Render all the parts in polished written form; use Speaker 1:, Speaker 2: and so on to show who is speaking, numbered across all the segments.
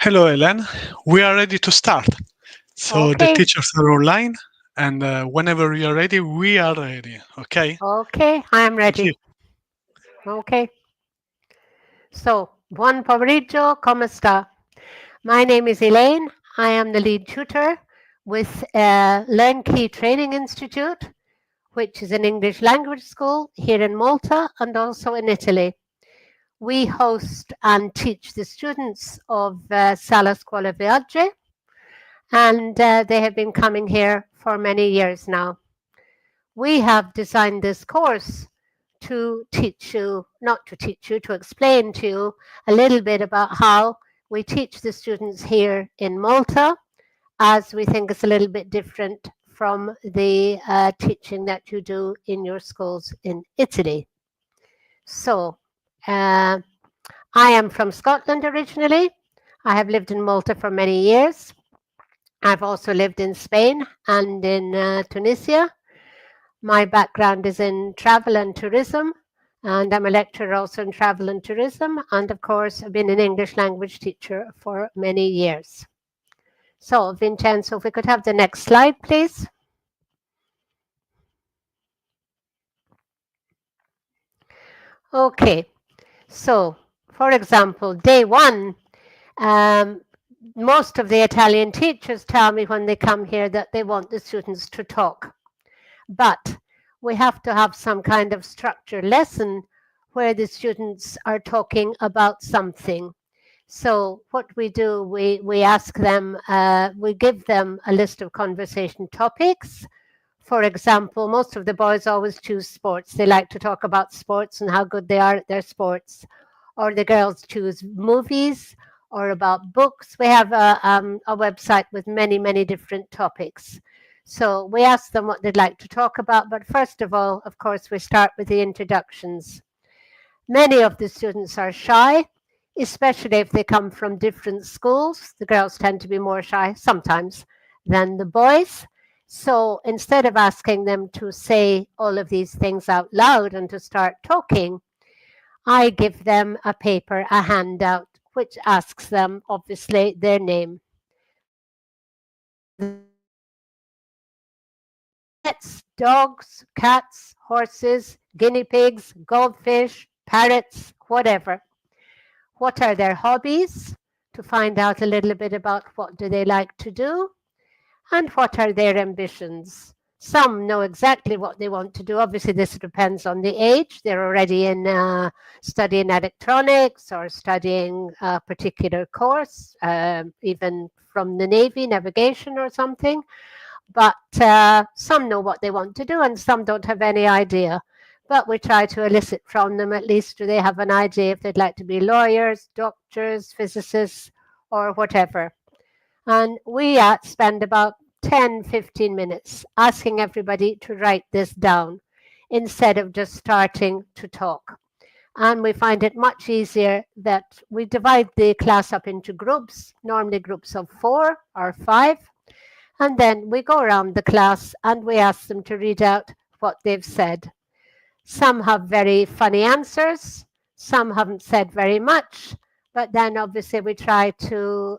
Speaker 1: Hello, Ellen. We are ready to start. So the
Speaker 2: Okay,
Speaker 1: teachers are online, and whenever you are ready, we are ready. Okay?
Speaker 2: okay, I am
Speaker 1: Thank you.
Speaker 2: ready. Okay, so buon pomeriggio, come sta? My name is Elaine. I am the lead tutor with Learn Key Training Institute, which is an English language school here in Malta and also in Italy. We host and teach the students of Scuola Viaggi, and they have been coming here for many years now. We have designed this course to teach you, not to teach you, to explain to you a little bit about how we teach the students here in Malta, as we think it's a little bit different from the teaching that you do in your schools in Italy. So, uh, I am from Scotland originally. I have lived in Malta for many years. I've also lived in Spain and in Tunisia. My background is in travel and tourism, and I'm a lecturer also in travel and tourism. And of course, I've been an English language teacher for many years. So, Vincenzo, if we could have the next slide, please. Okay, so for example, day one, um, most of the Italian teachers tell me when they come here that they want the students to talk. But we have to have some kind of structured lesson where the students are talking about something. So what we do, we ask them, we give them a list of conversation topics. For example, most of the boys always choose sports. They like to talk about sports and how good they are at their sports. Or the girls choose movies or about books. We have a website with many, many different topics. So we ask them what they'd like to talk about. But first of all, of course, we start with the introductions. Many of the students are shy, especially if they come from different schools. The girls tend to be more shy sometimes than the boys. So instead of asking them to say all of these things out loud and to start talking, I give them a paper, a handout, which asks them, obviously, their name. Pets, dogs, cats, horses, guinea pigs, goldfish, parrots, whatever. What are their hobbies? To find out a little bit about what do they like to do and what are their ambitions. Some know exactly what they want to do. Obviously, this depends on the age. They're already in studying electronics or studying a particular course, even from the Navy, navigation or something. But some know what they want to do and some don't have any idea. But we try to elicit from them at least do they have an idea if they'd like to be lawyers, doctors, physicists, or whatever. And we spend about 10, 15 minutes asking everybody to write this down instead of just starting to talk. And we find it much easier that we divide the class up into groups, normally groups of 4 or 5. And then we go around the class and we ask them to read out what they've said. Some have very funny answers, some haven't said very much, but then obviously we try to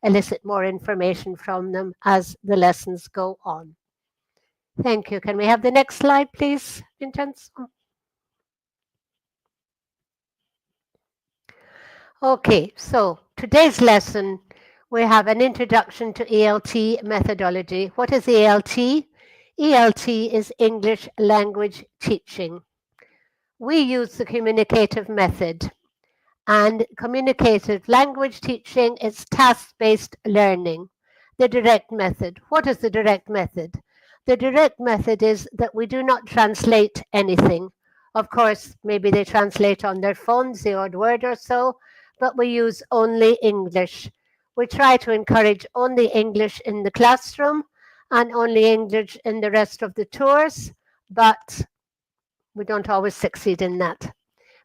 Speaker 2: elicit more information from them as the lessons go on. Thank you. Can we have the next slide, please, Vincenzo? Okay, so today's lesson, we have an introduction to ELT methodology. What is ELT? ELT is English language teaching. We use the communicative method. And communicative language teaching is task-based learning. The direct method. What is the direct method? The direct method is that we do not translate anything. Of course, maybe they translate on their phones, the odd word or so, but we use only English. We try to encourage only English in the classroom and only English in the rest of the tours, but we don't always succeed in that.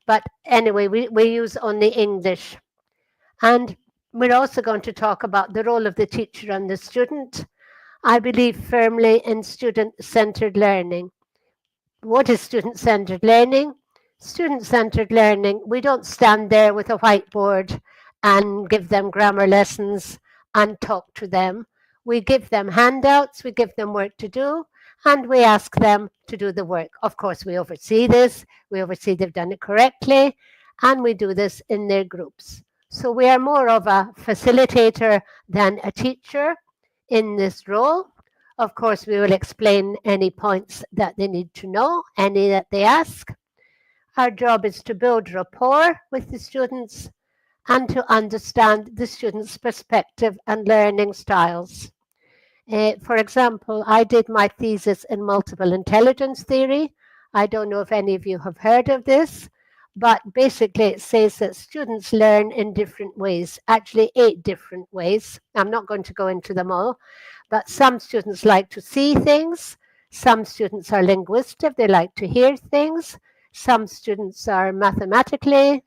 Speaker 2: But anyway, we use only English. And we're also going to talk about the role of the teacher and the student. I believe firmly in student-centered learning. What is student-centered learning? Student-centered learning, we don't stand there with a whiteboard and give them grammar lessons and talk to them. We give them handouts, we give them work to do, and we ask them to do the work. Of course, we oversee this, we oversee they've done it correctly, and we do this in their groups. So we are more of a facilitator than a teacher in this role. Of course, we will explain any points that they need to know, any that they ask. Our job is to build rapport with the students and to understand the students' perspective and learning styles. For example, I did my thesis in multiple intelligence theory. I don't know if any of you have heard of this, but basically it says that students learn in different ways, actually 8 different ways. I'm not going to go into them all, but some students like to see things. Some students are linguistic, they like to hear things. Some students are mathematically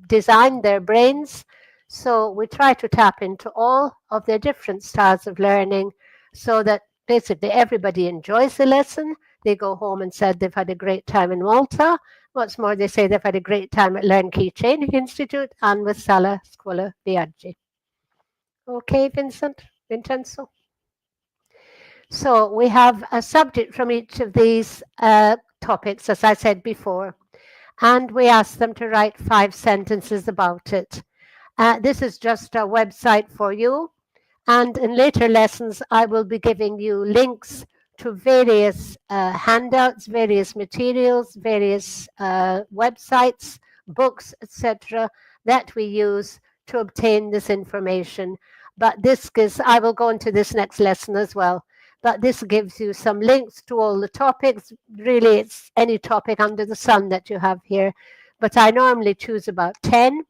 Speaker 2: designed their brains. So we try to tap into all of their different styles of learning so that basically everybody enjoys the lesson. They go home and said they've had a great time in Malta. What's more, they say they've had a great time at Learn Key Training Institute and with Scuola, Viaggi. Okay, Vincenzo? So we have a subject from each of these topics, as I said before, and we ask them to write 5 sentences about it. This is just a website for you, and in later lessons I will be giving you links to various handouts, various materials, various websites, books, etc. that we use to obtain this information. But this gives, I will go into this next lesson as well, but this gives you some links to all the topics. Really, it's any topic under the sun that you have here, but I normally choose about 10.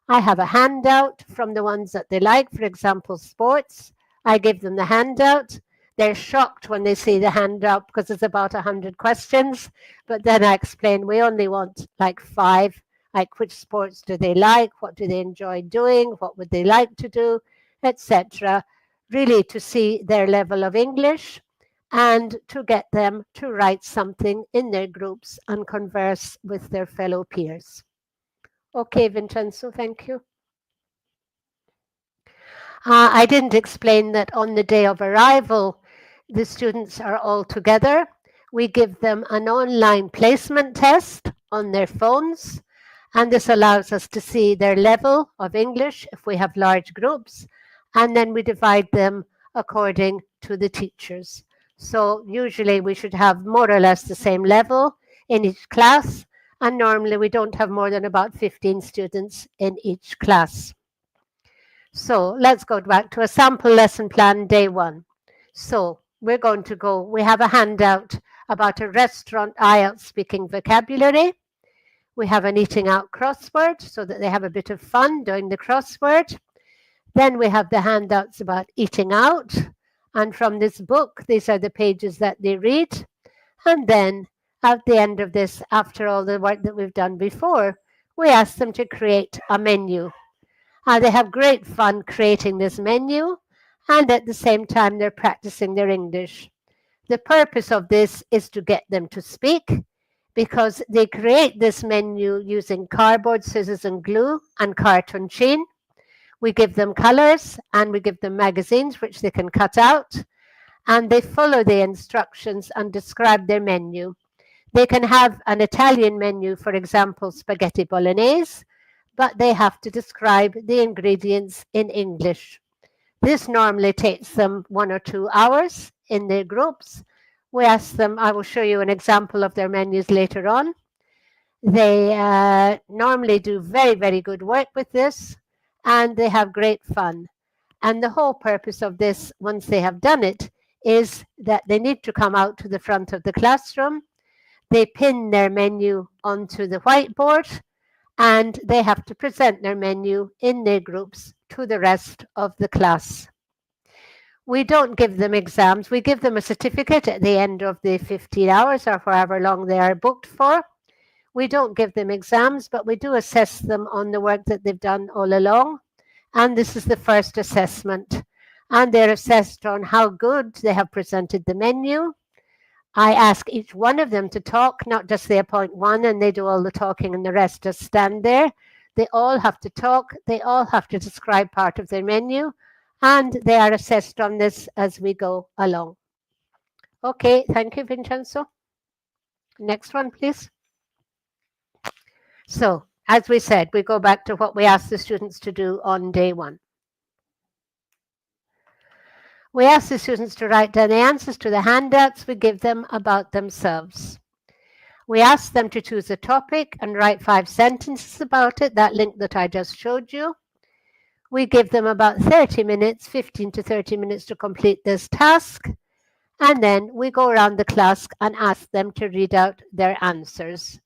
Speaker 2: I have a handout from the ones that they like, for example, sports. I give them the handout. They're shocked when they see the handout because it's about 100 questions, but then I explain we only want like 5, like which sports do they like, what do they enjoy doing, what would they like to do, etc. Really to see their level of English and to get them to write something in their groups and converse with their fellow peers. Okay, Vincenzo, thank you. I didn't explain that on the day of arrival, the students are all together. We give them an online placement test on their phones, and this allows us to see their level of English if we have large groups, and then we divide them according to the teachers. So usually we should have more or less the same level in each class, and normally we don't have more than about 15 students in each class. So let's go back to a sample lesson plan day 1. So we're going to go, we have a handout about a restaurant IELTS speaking vocabulary. We have an eating out crossword so that they have a bit of fun doing the crossword. Then we have the handouts about eating out. And from this book, these are the pages that they read. And then at the end of this, after all the work that we've done before, we ask them to create a menu. They have great fun creating this menu, and at the same time they're practicing their English. The purpose of this is to get them to speak, because they create this menu using cardboard, scissors and glue and carton sheen. We give them colors and we give them magazines which they can cut out, and they follow the instructions and describe their menu. They can have an Italian menu, for example, spaghetti bolognese, but they have to describe the ingredients in English. This normally takes them 1 or 2 hours in their groups. We ask them, I will show you an example of their menus later on. They normally do very, very good work with this, and they have great fun. And the whole purpose of this, once they have done it, is that they need to come out to the front of the classroom. They pin their menu onto the whiteboard, and they have to present their menu in their groups to the rest of the class. We don't give them exams. We give them a certificate at the end of the 15 hours or however long they are booked for. We don't give them exams, but we do assess them on the work that they've done all along. And this is the first assessment. And they're assessed on how good they have presented the menu. I ask each one of them to talk, not just they appoint one and they do all the talking and the rest just stand there. They all have to talk, they all have to describe part of their menu, and they are assessed on this as we go along. Okay, thank you, Vincenzo. Next one, please. So, as we said, we go back to what we asked the students to do on day one. We ask the students to write down the answers to the handouts we give them about themselves. We ask them to choose a topic and write 5 sentences about it, that link that I just showed you. We give them about 30 minutes, 15 to 30 minutes to complete this task. And then we go around the class and ask them to read out their answers.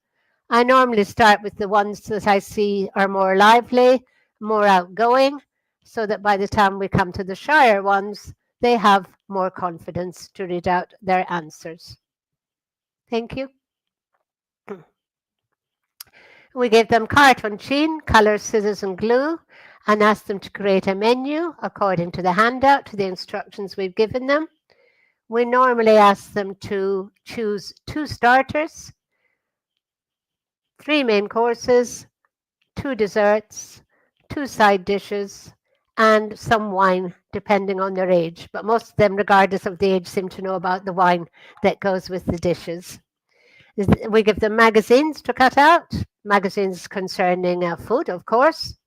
Speaker 2: I normally start with the ones that I see are more lively, more outgoing, so that by the time we come to the shyer ones, they have more confidence to read out their answers. Thank you. We give them cartoon, color, scissors and glue and ask them to create a menu according to the handout, to the instructions we've given them. We normally ask them to choose 2 starters, 3 main courses, 2 desserts, 2 side dishes, and some wine, depending on their age. But most of them, regardless of the age, seem to know about the wine that goes with the dishes. We give them magazines to cut out, magazines concerning food, of course.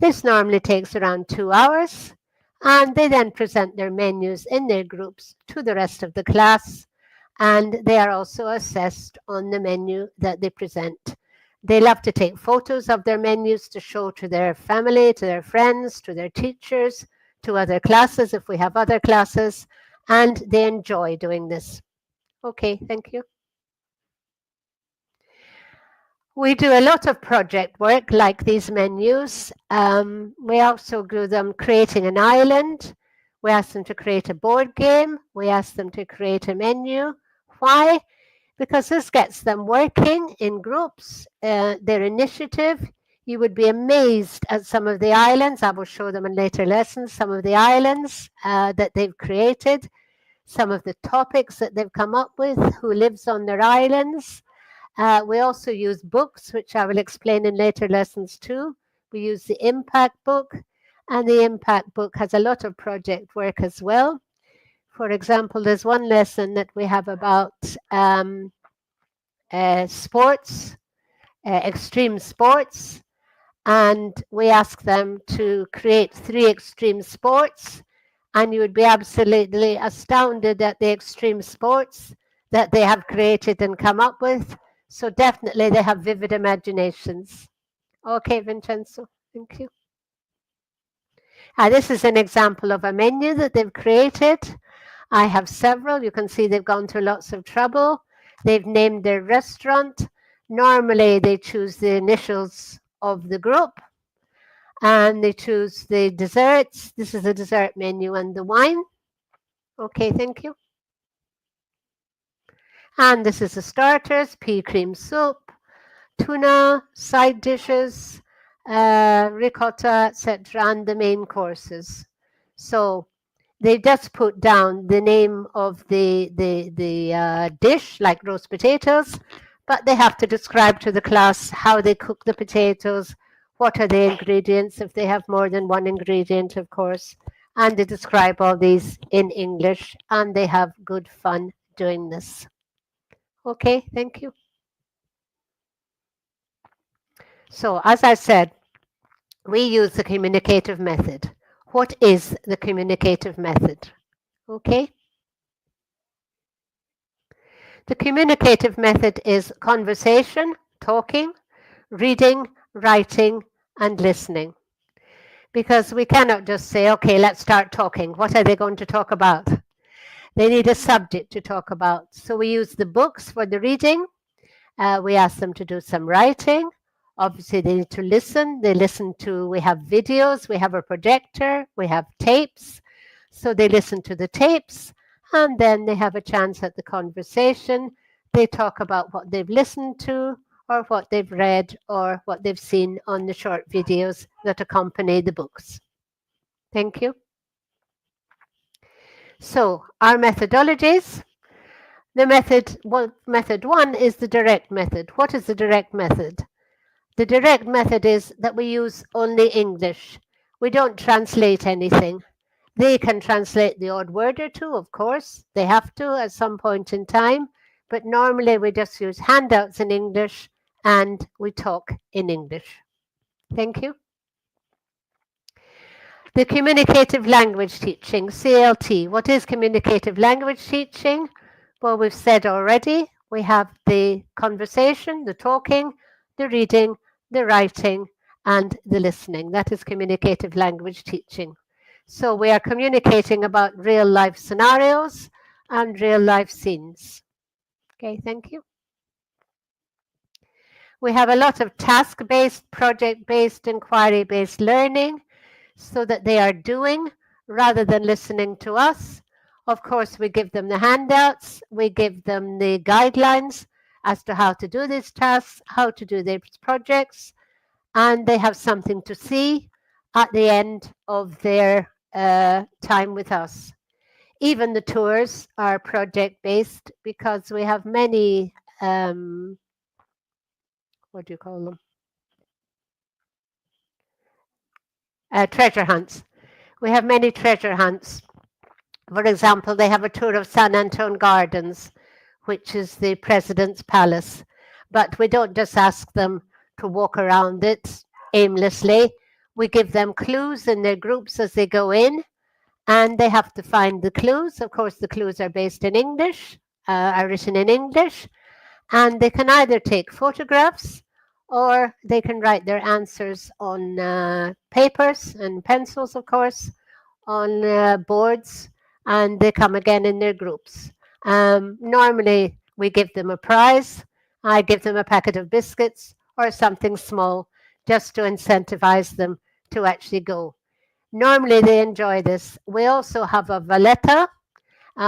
Speaker 2: This normally takes around 2 hours, and they then present their menus in their groups to the rest of the class, and they are also assessed on the menu that they present. They love to take photos of their menus to show to their family, to their friends, to their teachers, to other classes if we have other classes, and they enjoy doing this. Okay, thank you. We do a lot of project work like these menus. We also do them creating an island. We ask them to create a board game. We ask them to create a menu. Why? Because this gets them working in groups, their initiative. You would be amazed at some of the islands. I will show them in later lessons, some of the islands that they've created, some of the topics that they've come up with, who lives on their islands. We also use books, which I will explain in later lessons too. We use the impact book, and the impact book has a lot of project work as well. For example, there's one lesson that we have about sports, extreme sports, and we ask them to create 3 extreme sports, and you would be absolutely astounded at the extreme sports that they have created and come up with. So definitely they have vivid imaginations. Okay, Vincenzo, thank you. This is an example of a menu that they've created. I have several. You can see they've gone through lots of trouble. They've named their restaurant. Normally they choose the initials of the group, and they choose the desserts. This is the dessert menu and the wine. Okay, thank you. And this is the starters: pea cream soup, tuna, side dishes, ricotta, etc., and the main courses. So they just put down the name of the dish, like roast potatoes, but they have to describe to the class how they cook the potatoes, what are the ingredients, if they have more than one ingredient, of course, and they describe all these in English, and they have good fun doing this. Okay, thank you. So, as I said, we use the communicative method. What is the communicative method? Okay. The communicative method is conversation, talking, reading, writing, and listening. Because we cannot just say, okay, let's start talking. What are they going to talk about? They need a subject to talk about. So we use the books for the reading. We ask them to do some writing. Obviously, they need to listen. They listen to, we have videos, we have a projector, we have tapes. So they listen to the tapes, and then they have a chance at the conversation. They talk about what they've listened to, or what they've read, or what they've seen on the short videos that accompany the books. Thank you. So our methodologies. The method one is the direct method. What is the direct method? The direct method is that we use only English. We don't translate anything. They can translate the odd word or two, of course. They have to at some point in time, but normally we just use handouts in English and we talk in English. Thank you. The communicative language teaching, CLT. What is communicative language teaching? Well, we've said already, we have the conversation, the talking, the reading, the writing, and the listening. That is communicative language teaching. So we are communicating about real life scenarios and real life scenes. Okay, thank you. We have a lot of task-based, project-based, inquiry-based learning so that they are doing rather than listening to us. Of course, we give them the handouts, we give them the guidelines as to how to do these tasks, how to do these projects, and they have something to see at the end of their time with us. Even the tours are project-based because we have many, what do you call them? Treasure hunts. We have many treasure hunts. For example, they have a tour of San Antone Gardens, which is the president's palace. But we don't just ask them to walk around it aimlessly. We give them clues in their groups as they go in, and they have to find the clues. Of course, the clues are based in English, are written in English, and they can either take photographs or they can write their answers on papers and pencils, of course, on boards, and they come again in their groups. Normally, we give them a prize. I give them a packet of biscuits or something small just to incentivize them to actually go. Normally, they enjoy this. We also have a Valletta.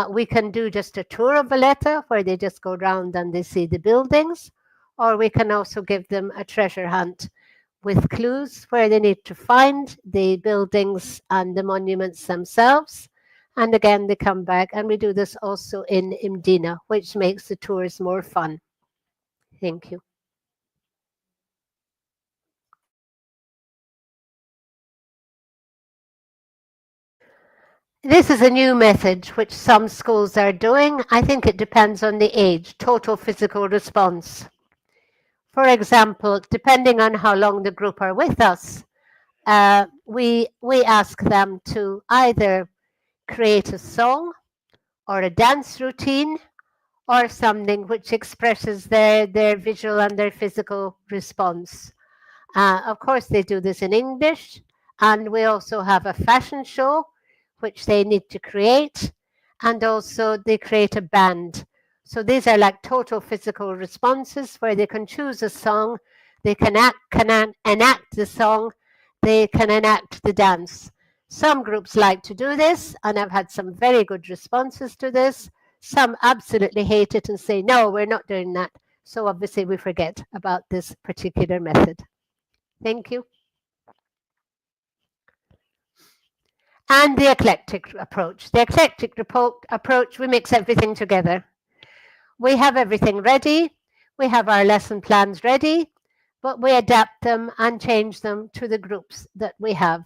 Speaker 2: We can do just a tour of Valletta where they just go around and they see the buildings, or we can also give them a treasure hunt with clues where they need to find the buildings and the monuments themselves. And again, they come back, and we do this also in Mdina, which makes the tours more fun. Thank you. This is a new method which some schools are doing. I think it depends on the age, total physical response. For example, depending on how long the group are with us, we ask them to either create a song or a dance routine or something which expresses their visual and their physical response. Of course, they do this in English, and we also have a fashion show which they need to create, and also they create a band. So these are like total physical responses where they can choose a song, they can enact the song, they can enact the dance. Some groups like to do this, and I've had some very good responses to this. Some absolutely hate it and say, no, we're not doing that. So obviously we forget about this particular method. Thank you. And the eclectic approach. The eclectic approach, we mix everything together. We have everything ready. We have our lesson plans ready, but we adapt them and change them to the groups that we have.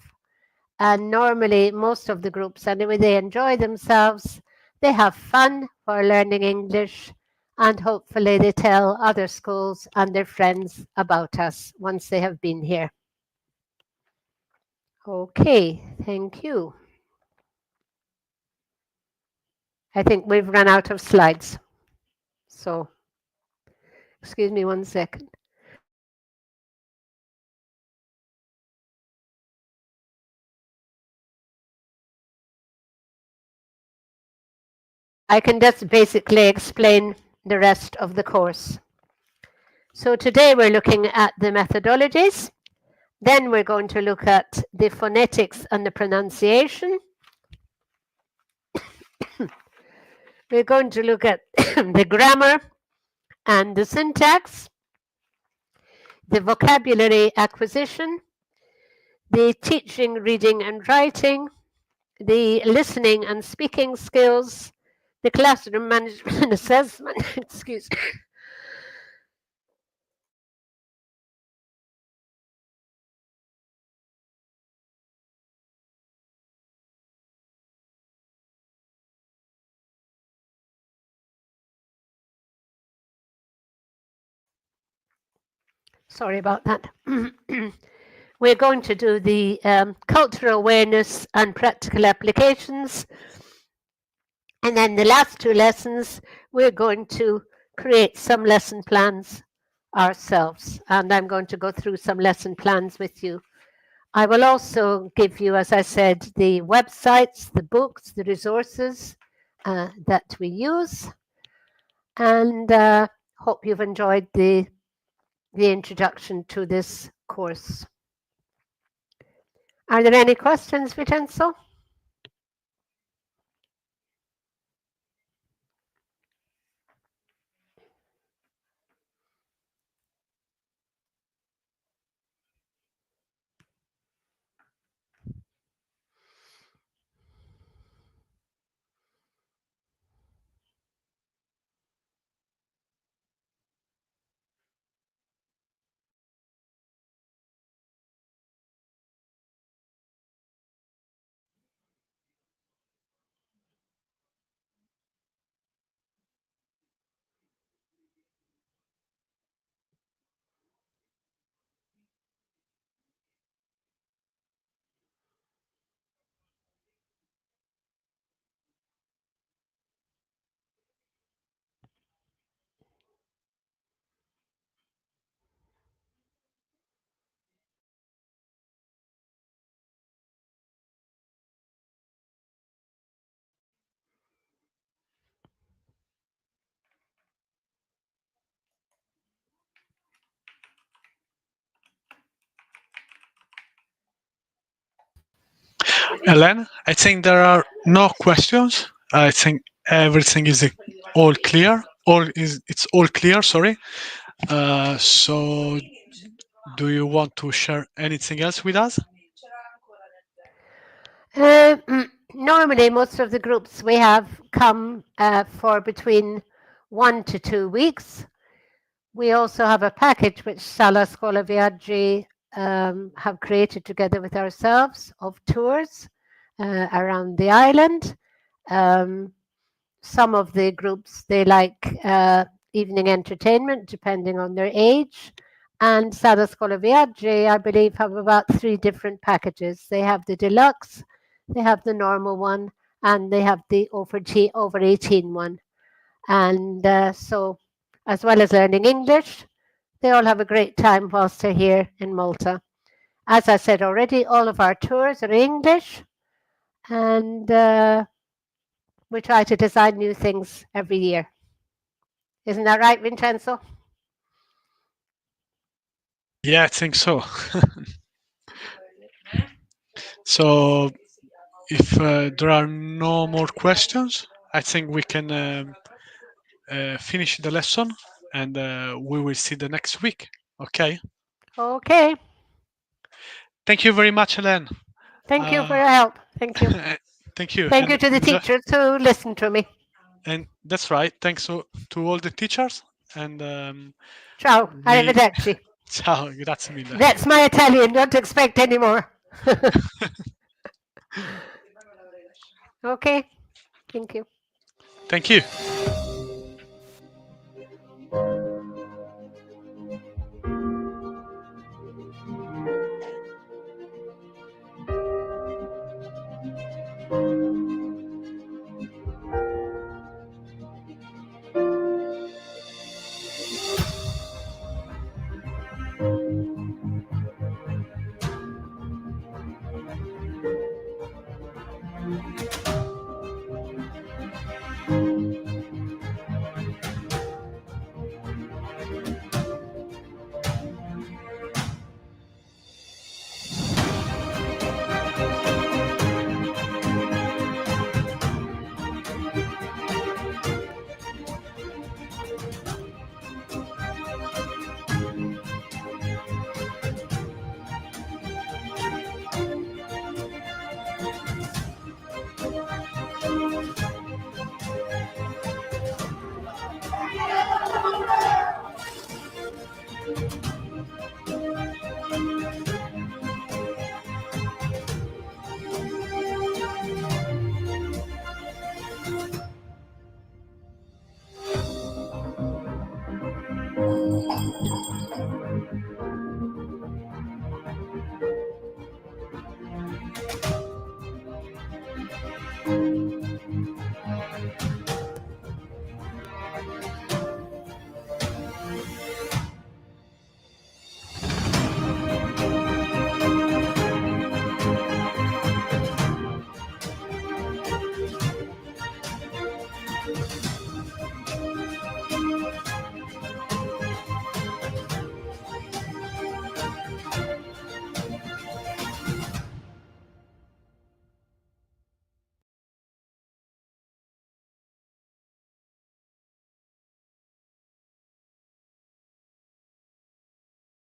Speaker 2: And normally, most of the groups, anyway, they enjoy themselves. They have fun for learning English, and hopefully they tell other schools and their friends about us once they have been here. Okay, thank you. I think we've run out of slides. So, excuse me 1 second. I can just basically explain the rest of the course. So today we're looking at the methodologies. Then we're going to look at the phonetics and the pronunciation. We're going to look at the grammar and the syntax, the vocabulary acquisition, the teaching, reading and writing, the listening and speaking skills, the classroom management assessment, excuse me, Sorry about that. We're going to do the cultural awareness and practical applications. And then the last two lessons, we're going to create some lesson plans ourselves. And I'm going to go through some lesson plans with you. I will also give you, as I said, the websites, the books, the resources that we use. And hope you've enjoyed the introduction to this course. Are there any questions, Vincenzo?
Speaker 1: Ellen, I think there are no questions. I think everything is all clear. It's all clear. Sorry. So, do you want to share anything else with us?
Speaker 2: Normally, most of the groups we have come for between 1 to 2 weeks. We also have a package which Scuola Viaggi have created together with ourselves of tours around the island. Some of the groups, they like evening entertainment depending on their age. And Scuola Viaggi, I believe, have about 3 different packages. They have the deluxe, they have the normal one, and they have the over 18 one. And so, as well as learning English, they all have a great time whilst they're here in Malta. As I said already, all of our tours are English, and we try to design new things every year. Isn't that right, Vincenzo?
Speaker 1: Yeah, I think so. So, if there are no more questions, I think we can finish the lesson, and we will see the next week. Okay.
Speaker 2: Okay.
Speaker 1: Thank you very much, Helen.
Speaker 2: Thank you for your help. Thank you.
Speaker 1: Thank you.
Speaker 2: Thank you to the teachers who listened to me.
Speaker 1: And that's right. Thanks to all the teachers. And
Speaker 2: Ciao. Arrivederci.
Speaker 1: ciao, grazie mille.
Speaker 2: That's my Italian. Don't expect any more. Okay. Thank you.
Speaker 1: Thank you.